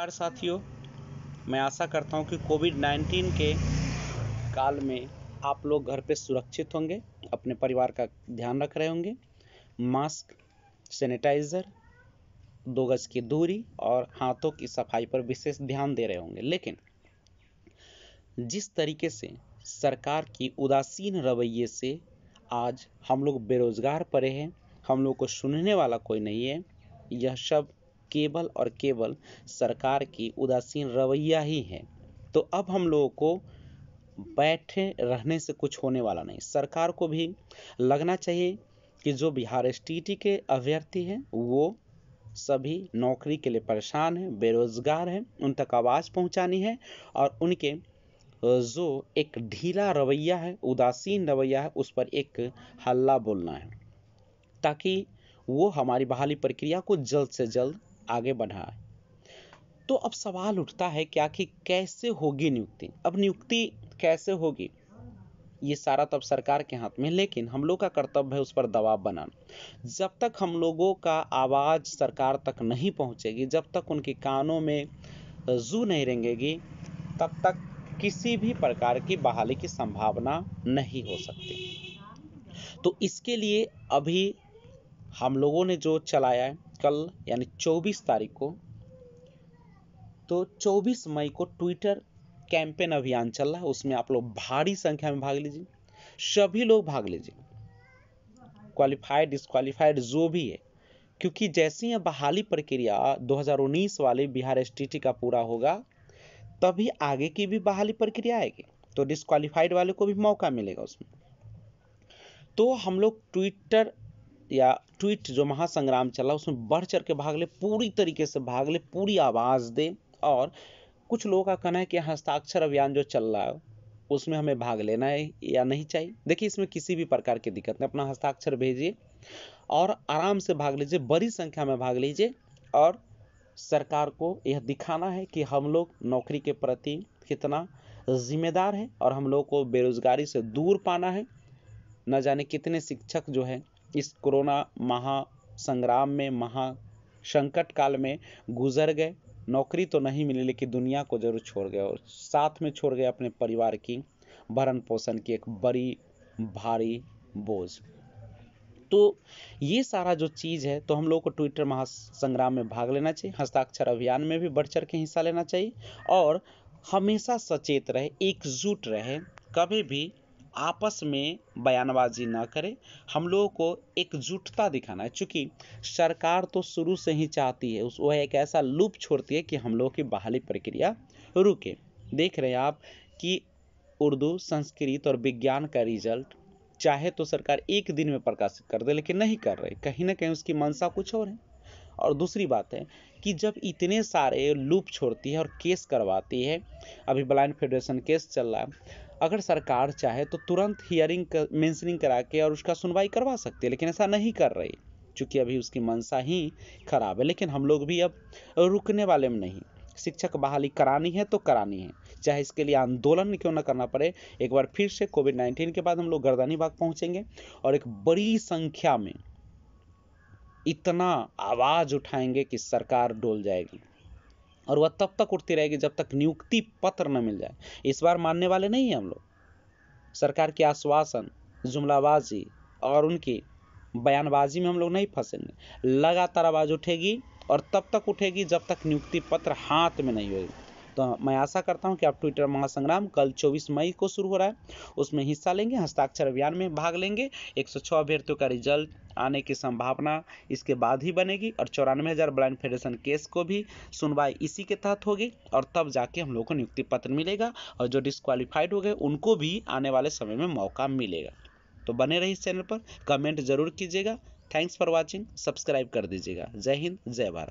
नमस्कार साथियों, मैं आशा करता हूं कि कोविड-19 के काल में आप लोग घर पे सुरक्षित होंगे, अपने परिवार का ध्यान रख रहे होंगे। मास्क, सैनिटाइज़र, 2 गज की दूरी और हाथों की सफाई पर विशेष ध्यान दे रहे होंगे। लेकिन जिस तरीके से सरकार की उदासीन रवैये से आज हम लोग बेरोज़गार पड़े हैं, हम लोग को सुनने वाला कोई नहीं है, यह सब केवल और केवल सरकार की उदासीन रवैया ही है। तो अब हम लोगों को बैठे रहने से कुछ होने वाला नहीं। सरकार को भी लगना चाहिए कि जो बिहार एसटीटी के अभ्यर्थी हैं वो सभी नौकरी के लिए परेशान हैं, बेरोजगार हैं, उन तक आवाज़ पहुंचानी है और उनके जो एक ढीला रवैया है, उदासीन रवैया है, उस पर एक हल्ला बोलना है ताकि वो हमारी बहाली प्रक्रिया को जल्द से जल्द आगे बढ़ाए। तो अब सवाल उठता है क्या कि कैसे होगी नियुक्ति। अब नियुक्ति कैसे होगी ये सारा तब सरकार के हाथ में, लेकिन हम लोग का कर्तव्य है उस पर दबाव बनाना। जब तक हम लोगों का आवाज़ सरकार तक नहीं पहुंचेगी, जब तक उनके कानों में जू नहीं रेंगेगी, तब तक किसी भी प्रकार की बहाली की संभावना नहीं हो सकती। तो इसके लिए अभी हम लोगों ने जो चलाया है कल यानी 24 तारीख को, तो 24 मई को ट्विटर कैंपेन अभियान चल रहा है। उसमें आप लोग भारी संख्या में भाग लीजिए, सभी लोग भाग लीजिए, क्वालिफाइड डिस्क्वालिफाइड जो भी है, क्योंकि जैसे ही बहाली प्रक्रिया 2019 वाले बिहार एसटीटी का पूरा होगा तभी आगे की भी बहाली प्रक्रिया आएगी, तो डिस्क्वालिफाइड वाले को भी मौका मिलेगा उसमें। तो हम लोग ट्विटर या ट्वीट जो महासंग्राम चला उसमें बढ़ चढ़ के भाग ले, पूरी तरीके से भाग ले, पूरी आवाज़ दे। और कुछ लोगों का कहना है कि हस्ताक्षर अभियान जो चल रहा है उसमें हमें भाग लेना है या नहीं चाहिए। देखिए, इसमें किसी भी प्रकार की दिक्कत नहीं, अपना हस्ताक्षर भेजिए और आराम से भाग लीजिए, बड़ी संख्या में भाग लीजिए। और सरकार को यह दिखाना है कि हम लोग नौकरी के प्रति कितना जिम्मेदार है और हम लोग को बेरोजगारी से दूर पाना है। न जाने कितने शिक्षक जो है इस कोरोना महासंग्राम में, महासंकट काल में गुजर गए, नौकरी तो नहीं मिली लेकिन दुनिया को जरूर छोड़ गए और साथ में छोड़ गए अपने परिवार की भरण पोषण की एक बड़ी भारी बोझ। तो ये सारा जो चीज़ है, तो हम लोग को ट्विटर महासंग्राम में भाग लेना चाहिए, हस्ताक्षर अभियान में भी बढ़ चढ़ के हिस्सा लेना चाहिए और हमेशा सचेत रहे, एकजुट रहे, कभी भी आपस में बयानबाजी ना करें। हम लोगों को एकजुटता दिखाना है, चूँकि सरकार तो शुरू से ही चाहती है, वह एक ऐसा लूप छोड़ती है कि हम लोगों की बहाली प्रक्रिया रुके। देख रहे हैं आप कि उर्दू, संस्कृत और विज्ञान का रिजल्ट चाहे तो सरकार एक दिन में प्रकाशित कर दे, लेकिन नहीं कर रही, कहीं ना कहीं उसकी मंशा कुछ और है। और दूसरी बात है कि जब इतने सारे लूप छोड़ती है और केस करवाती है, अभी ब्लाइंड फेडरेशन केस चल रहा है, अगर सरकार चाहे तो तुरंत हियरिंग मेंशनिंग करा के और उसका सुनवाई करवा सकती है, लेकिन ऐसा नहीं कर रही क्योंकि अभी उसकी मंशा ही खराब है। लेकिन हम लोग भी अब रुकने वाले में नहीं, शिक्षक बहाली करानी है तो करानी है, चाहे इसके लिए आंदोलन क्यों न करना पड़े। एक बार फिर से कोविड-19 के बाद हम लोग गर्दनी बाग पहुंचेंगे और एक बड़ी संख्या में इतना आवाज उठाएंगे कि सरकार डोल जाएगी और वह तब तक उठती रहेगी जब तक नियुक्ति पत्र न मिल जाए। इस बार मानने वाले नहीं हैं हम लोग। सरकार के आश्वासन, जुमलाबाजी और उनकी बयानबाजी में हम लोग नहीं फंसेंगे। लगातार आवाज उठेगी और तब तक उठेगी जब तक नियुक्ति पत्र हाथ में नहीं होगी। तो मैं आशा करता हूं कि आप ट्विटर महासंग्राम कल 24 मई को शुरू हो रहा है, उसमें हिस्सा लेंगे, हस्ताक्षर अभियान में भाग लेंगे। 106 अभ्यर्थियों का रिजल्ट आने की संभावना इसके बाद ही बनेगी और 94,000 ब्लाइंड फेडरेशन केस को भी सुनवाई इसी के तहत होगी और तब जाके हम लोग को नियुक्ति पत्र मिलेगा और जो डिस्क्वालिफाइड हो गए उनको भी आने वाले समय में मौका मिलेगा। तो बने रहिए इस चैनल पर, कमेंट जरूर कीजिएगा। थैंक्स फॉर वॉचिंग, सब्सक्राइब कर दीजिएगा। जय हिंद, जय भारत।